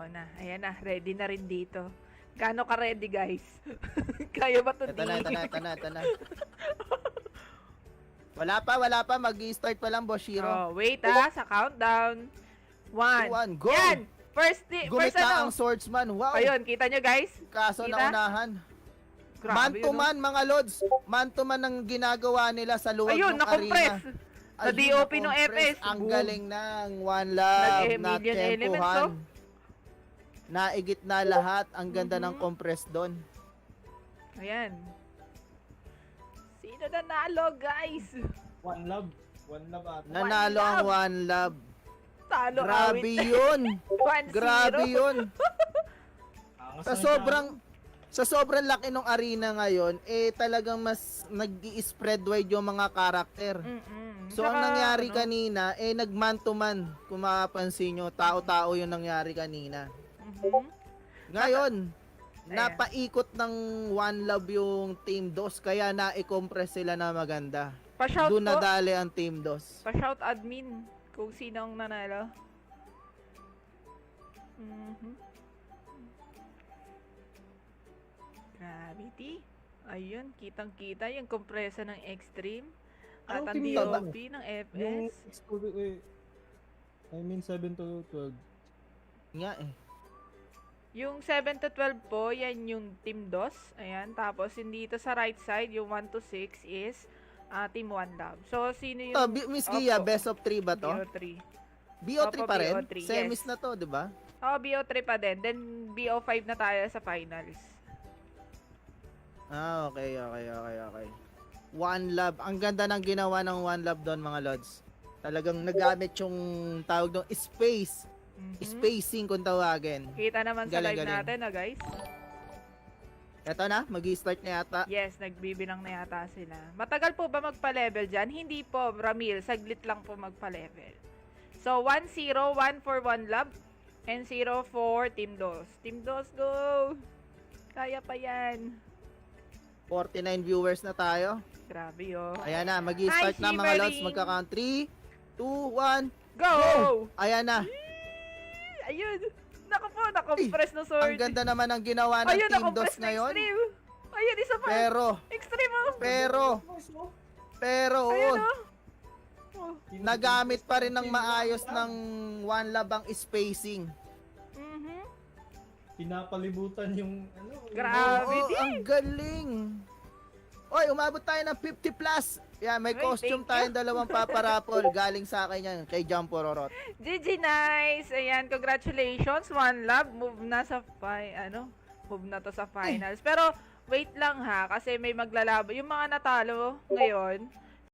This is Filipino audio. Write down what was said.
na. Ayan na, ready na rin dito. Gaano ka ready, guys? Kaya ba ito? Ito na. Wala pa. Mag-i-start pa lang, Boss Shiro. Oh, wait sa countdown. 1, Go! Yan! First Gumita ang swordsman. Wow! Ayun, kita nyo, guys? Kaso Kita? naunahan. Grabe, Man to man, mga lods. Man to man ang ginagawa nila sa luwag Ayun, ng na-compress. arena. Sa DOP ng na-compress. FS. Ang Boom. galing ng One Love na Nag-million elements, tempuhan. Naigit na lahat. Ang ganda ng Mhm. compress doon. Ayan. Sino nanalo, guys? One love ata. Nanalo ang One Love. Talo Grabe awit. yun. 1-0. Grabe yun. Angas Sa na sobrang laki ng arena ngayon, talagang mas nag-i-spread wide yung mga karakter. Mm-mm. So, ang Saka, nangyari ano, kanina, nag-man to man. Kung mapapansin nyo, tao-tao yung nangyari kanina. mhm. Ngayon, Ayan. napaikot ng One Love yung Team DOS, kaya na-compress sila na maganda. Pa-shout Doon po. nadali ang Team DOS. Pa-shout admin kung sino ang nanalo. Mhm. Gravity. Ayun, kitang-kita yung kompresa ng Extreme. At Anong ang team ba? DOP ng Yung FS. I mean 7 to 12. Nga Yung 7 to 12 po, yan yung Team DOS. Ayan. Tapos, dito sa right side, yung 1 to 6 is Team One Love. So, sino yung... Miss Gia, Opo, best of 3 ba to? BO3. BO3 Opo, pa rin? BO3, Semis yes. na to, di ba? Oh, BO3 pa din. Then, BO5 na tayo sa finals. Okay. One Love. Ang ganda ng ginawa ng One Love doon, mga lods. Talagang nagamit yung tawag doon, space. Mhm. Spacing kung tawagin. Kita naman sa live Galing. natin, guys. Eto na, mag-i-start na yata. Yes, nagbibilang na yata sila. Matagal po ba magpa-level dyan? Hindi po, Ramil. Saglit lang po magpa-level. So, 1-0, 1 for One Love, and 0 for Team DOS. Team DOS, go! Kaya pa yan. 49 viewers na tayo. Grabe, oh. Ayan na, mag-i-start Hi, na mga lods. Shivering. Magka-count 3, 2, 1. Go! Ayan na. Ayun! Naku po, na-compress na sword. Ang ganda naman ang ginawa ng Ayun, Team na-compress DOS na ngayon. extreme. Ayun, isa pa. Extreme, oh. Pero, Ayun, oh. Oh. nagamit pa rin ng maayos ng One Love ang spacing. Mhm. Pinapalibutan yung ano. Grabe. Oo, ang galing. Oy, umabot tayo ng 50 plus. Yeah, may Ay, costume thank you. tayong dalawang paparapol. Galing sa akin yan, kay Jump Pororot. GG, nice. Ayan, congratulations. One Love, move na to sa finals. Pero, wait lang ha, kasi may maglalaban. Yung mga natalo ngayon,